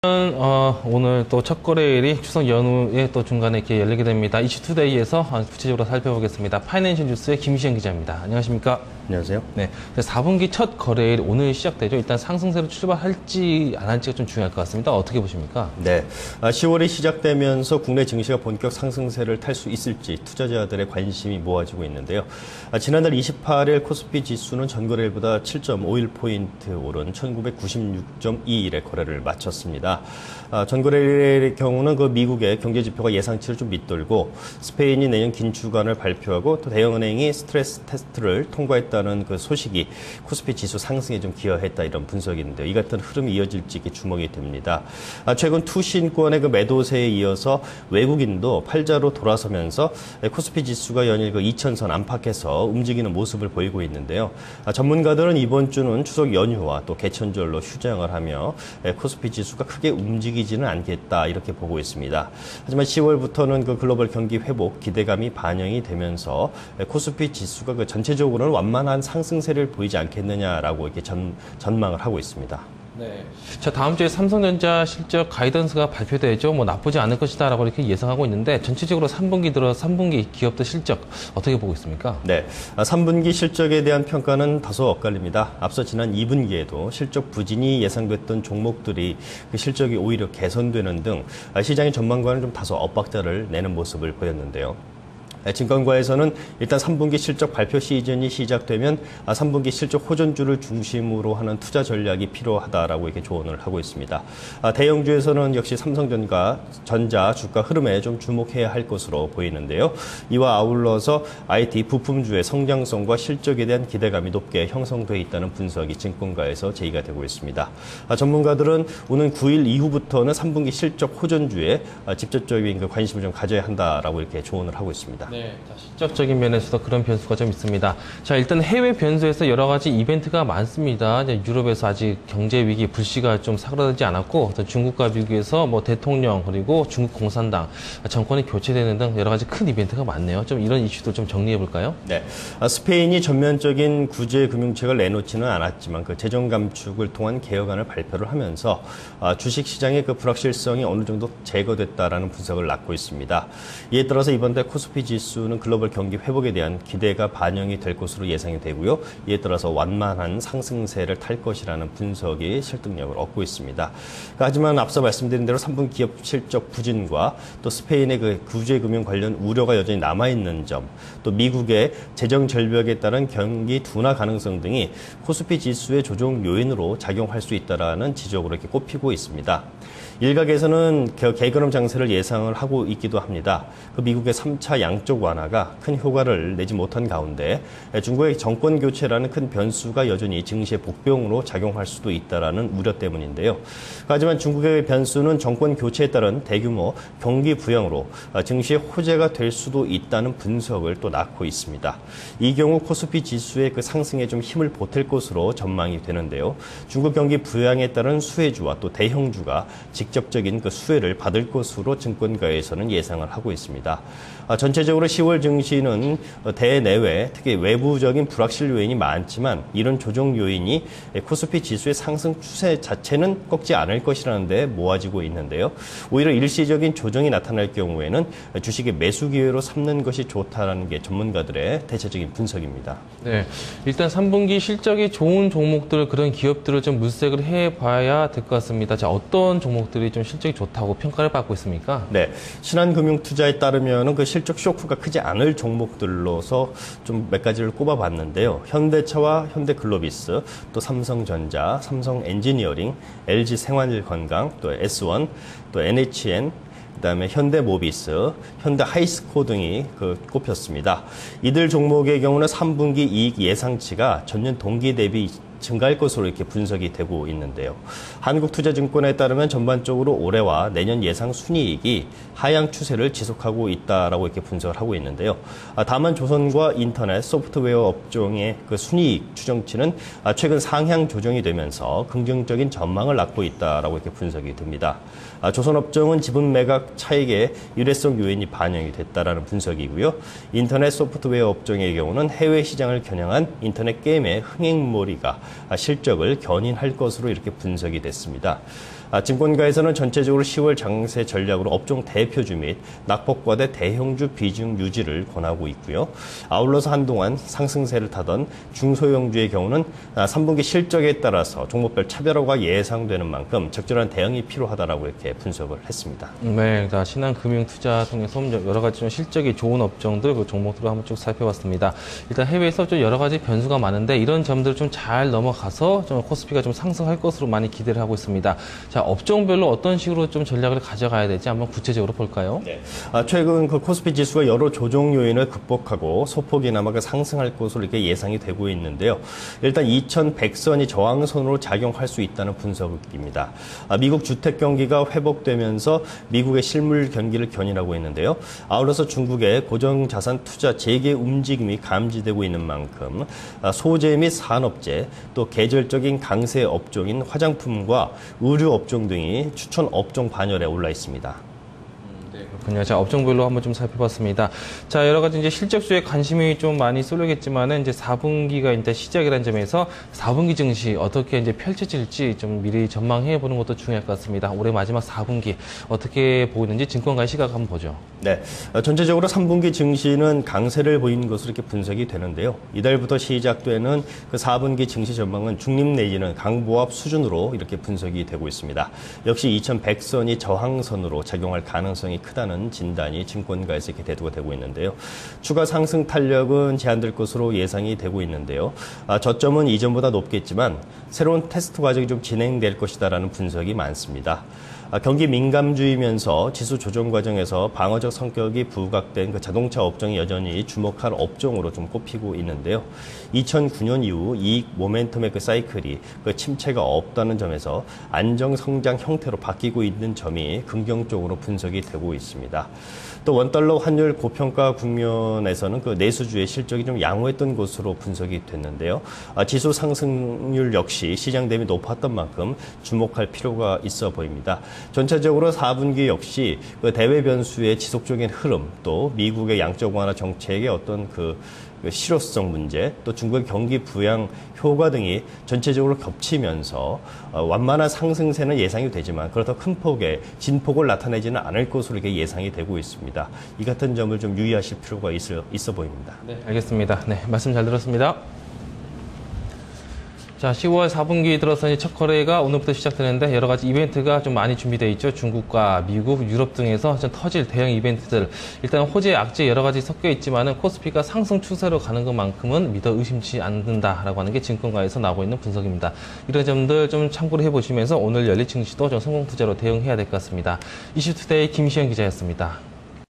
오늘 또 첫 거래일이 추석 연휴에 또 중간에 이렇게 열리게 됩니다. 이슈투데이에서 구체적으로 살펴보겠습니다. 파이낸셜 뉴스의 김시현 기자입니다. 안녕하십니까? 안녕하세요. 네, 4분기 첫 거래일 오늘 시작되죠. 일단 상승세로 출발할지 안 할지가 좀 중요할 것 같습니다. 어떻게 보십니까? 네, 10월이 시작되면서 국내 증시가 본격 상승세를 탈 수 있을지 투자자들의 관심이 모아지고 있는데요. 지난달 28일 코스피 지수는 전거래일보다 7.51포인트 오른 1996.21의 거래를 마쳤습니다. 전거래일의 경우는 그 미국의 경제 지표가 예상치를 좀 밑돌고 스페인이 내년 긴축안을 발표하고 또 대형은행이 스트레스 테스트를 통과했다는 그 소식이 코스피 지수 상승에 좀 기여했다 이런 분석인데요. 이 같은 흐름이 이어질지 주목이 됩니다. 최근 투신권의 그 매도세에 이어서 외국인도 팔자로 돌아서면서 코스피 지수가 연일 그 2000선 안팎에서 움직이는 모습을 보이고 있는데요. 전문가들은 이번 주는 추석 연휴와 또 개천절로 휴장을 하며 코스피 지수가 크게 움직이지는 않겠다 이렇게 보고 있습니다. 하지만 10월부터는 그 글로벌 경기 회복 기대감이 반영이 되면서 코스피 지수가 그 전체적으로는 완만한 상승세를 보이지 않겠느냐라고 이렇게 전망을 하고 있습니다. 네. 자, 다음 주에 삼성전자 실적 가이던스가 발표되죠. 뭐 나쁘지 않을 것이다라고 이렇게 예상하고 있는데 전체적으로 3분기 기업들 실적 어떻게 보고 있습니까? 네. 3분기 실적에 대한 평가는 다소 엇갈립니다. 앞서 지난 2분기에도 실적 부진이 예상됐던 종목들이 그 실적이 오히려 개선되는 등 시장의 전망과는 좀 다소 엇박자를 내는 모습을 보였는데요. 증권가에서는 일단 3분기 실적 발표 시즌이 시작되면 3분기 실적 호전주를 중심으로 하는 투자 전략이 필요하다라고 이렇게 조언을 하고 있습니다. 대형주에서는 역시 삼성전자 주가 흐름에 좀 주목해야 할 것으로 보이는데요. 이와 아울러서 IT 부품주의 성장성과 실적에 대한 기대감이 높게 형성돼 있다는 분석이 증권가에서 제기가 되고 있습니다. 전문가들은 오는 9일 이후부터는 3분기 실적 호전주에 직접적인 그 관심을 좀 가져야 한다라고 이렇게 조언을 하고 있습니다. 네, 실적적인 면에서도 그런 변수가 좀 있습니다. 자, 일단 해외 변수에서 여러 가지 이벤트가 많습니다. 유럽에서 아직 경제 위기 불씨가 좀 사그라들지 않았고, 중국과 미국에서 뭐 대통령 그리고 중국 공산당 정권이 교체되는 등 여러 가지 큰 이벤트가 많네요. 좀 이런 이슈도 좀 정리해 볼까요? 네, 스페인이 전면적인 구제 금융책을 내놓지는 않았지만 그 재정 감축을 통한 개혁안을 발표를 하면서 주식 시장의 그 불확실성이 어느 정도 제거됐다라는 분석을 낳고 있습니다. 이에 따라서 이번 달 코스피 지수는 글로벌 경기 회복에 대한 기대가 반영이 될 것으로 예상이 되고요. 이에 따라서 완만한 상승세를 탈 것이라는 분석이 설득력을 얻고 있습니다. 하지만 앞서 말씀드린 대로 3분 기업 실적 부진과 또 스페인의 그 구제금융 관련 우려가 여전히 남아있는 점, 또 미국의 재정 절벽에 따른 경기 둔화 가능성 등이 코스피 지수의 조정 요인으로 작용할 수 있다라는 지적으로 이렇게 꼽히고 있습니다. 일각에서는 개그럼 장세를 예상을 하고 있기도 합니다. 그 미국의 3차 양적 완화가 큰 효과를 내지 못한 가운데 중국의 정권 교체라는 큰 변수가 여전히 증시의 복병으로 작용할 수도 있다라는 우려 때문인데요. 하지만 중국의 변수는 정권 교체에 따른 대규모 경기 부양으로 증시의 호재가 될 수도 있다는 분석을 또 낳고 있습니다. 이 경우 코스피 지수의 그 상승에 좀 힘을 보탤 것으로 전망이 되는데요. 중국 경기 부양에 따른 수혜주와 또 대형주가 직접적인 그 수혜를 받을 것으로 증권가에서는 예상을 하고 있습니다. 전체적으로 10월 증시는 대내외, 특히 외부적인 불확실 요인이 많지만 이런 조정 요인이 코스피 지수의 상승 추세 자체는 꺾지 않을 것이라는 데 모아지고 있는데요. 오히려 일시적인 조정이 나타날 경우에는 주식의 매수 기회로 삼는 것이 좋다는 게 전문가들의 대체적인 분석입니다. 네, 일단 3분기 실적이 좋은 종목들, 그런 기업들을 좀 물색을 해봐야 될 것 같습니다. 자, 어떤 종목들이 좀 실적이 좋다고 평가를 받고 있습니까? 네, 신한금융투자에 따르면 그 실적 쇼크가 크지 않을 종목들로서 좀 몇 가지를 꼽아봤는데요. 현대차와 현대글로비스, 또 삼성전자, 삼성엔지니어링, LG생활건강, 또 S1, 또 NHN, 그다음에 현대모비스, 현대하이스코 등이 꼽혔습니다. 이들 종목의 경우는 3분기 이익 예상치가 전년 동기 대비 증가할 것으로 이렇게 분석이 되고 있는데요. 한국투자증권에 따르면 전반적으로 올해와 내년 예상 순이익이 하향 추세를 지속하고 있다라고 이렇게 분석을 하고 있는데요. 다만 조선과 인터넷, 소프트웨어 업종의 그 순이익 추정치는 최근 상향 조정이 되면서 긍정적인 전망을 낳고 있다라고 이렇게 분석이 됩니다. 조선업종은 지분 매각 차익의 일회성 요인이 반영이 됐다라는 분석이고요. 인터넷 소프트웨어 업종의 경우는 해외 시장을 겨냥한 인터넷 게임의 흥행몰이가 실적을 견인할 것으로 이렇게 분석이 됐습니다. 증권가에서는 전체적으로 10월 장세 전략으로 업종 대표주 및 낙폭과대 대형주 비중 유지를 권하고 있고요. 아울러서 한동안 상승세를 타던 중소형주의 경우는 3분기 실적에 따라서 종목별 차별화가 예상되는 만큼 적절한 대응이 필요하다라고 이렇게 분석을 했습니다. 네, 신한금융투자 통해서 여러 가지 좀 실적이 좋은 업종들, 그 종목들을 한번 쭉 살펴봤습니다. 일단 해외에서 좀 여러 가지 변수가 많은데 이런 점들을 좀 잘 넘어가서 좀 코스피가 좀 상승할 것으로 많이 기대를 하고 있습니다. 자, 업종별로 어떤 식으로 좀 전략을 가져가야 될지 한번 구체적으로 볼까요? 네. 최근 그 코스피 지수가 여러 조정 요인을 극복하고 소폭이나마 상승할 것으로 이렇게 예상이 되고 있는데요. 일단 2100선이 저항선으로 작용할 수 있다는 분석입니다. 미국 주택 경기가 회복되면서 미국의 실물 경기를 견인하고 있는데요. 아울러서 중국의 고정자산 투자 재개 움직임이 감지되고 있는 만큼 소재 및 산업재, 또 계절적인 강세 업종인 화장품과 의류 업종 등이 추천 업종 반열에 올라 있습니다. 그렇군요. 자, 업종별로 한번 좀 살펴봤습니다. 자, 여러 가지 이제 실적주에 관심이 좀 많이 쏠리겠지만은 이제 4분기가 이제 시작이라는 점에서 4분기 증시 어떻게 이제 펼쳐질지 좀 미리 전망해 보는 것도 중요할 것 같습니다. 올해 마지막 4분기 어떻게 보고 있는지 증권가의 시각 한번 보죠. 네. 전체적으로 3분기 증시는 강세를 보이는 것으로 이렇게 분석이 되는데요. 이달부터 시작되는 그 4분기 증시 전망은 중립 내지는 강보합 수준으로 이렇게 분석이 되고 있습니다. 역시 2100선이 저항선으로 작용할 가능성이 크다는 진단이 증권가에서 이렇게 대두가 되고 있는데요. 추가 상승 탄력은 제한될 것으로 예상이 되고 있는데요. 저점은 이전보다 높겠지만 새로운 테스트 과정이 좀 진행될 것이다라는 분석이 많습니다. 경기 민감주이면서 지수 조정 과정에서 방어적 성격이 부각된 그 자동차 업종이 여전히 주목할 업종으로 좀 꼽히고 있는데요. 2009년 이후 이익 모멘텀의 그 사이클이 그 침체가 없다는 점에서 안정 성장 형태로 바뀌고 있는 점이 긍정적으로 분석이 되고 있습니다. 또 원달러 환율 고평가 국면에서는 그 내수주의 실적이 좀 양호했던 것으로 분석이 됐는데요. 지수 상승률 역시 시장 대비 높았던 만큼 주목할 필요가 있어 보입니다. 전체적으로 4분기 역시 그 대외 변수의 지속적인 흐름, 또 미국의 양적 완화 정책의 어떤 그 실효성 문제, 또 중국의 경기 부양 효과 등이 전체적으로 겹치면서 완만한 상승세는 예상이 되지만 그렇다고 큰 폭의 진폭을 나타내지는 않을 것으로 이렇게 예상이 되고 있습니다. 이 같은 점을 좀 유의하실 필요가 있어 보입니다. 네, 알겠습니다. 네, 말씀 잘 들었습니다. 자, 10월 4분기 들어서 이제 첫 거래가 오늘부터 시작되는데 여러 가지 이벤트가 좀 많이 준비되어 있죠. 중국과 미국, 유럽 등에서 좀 터질 대형 이벤트들. 일단 호재, 악재 여러 가지 섞여 있지만은 코스피가 상승 추세로 가는 것만큼은 믿어 의심치 않는다라고 하는 게 증권가에서 나오고 있는 분석입니다. 이런 점들 좀 참고를 해보시면서 오늘 열린 증시도 좀 성공 투자로 대응해야 될 것 같습니다. 이슈투데이 김시현 기자였습니다.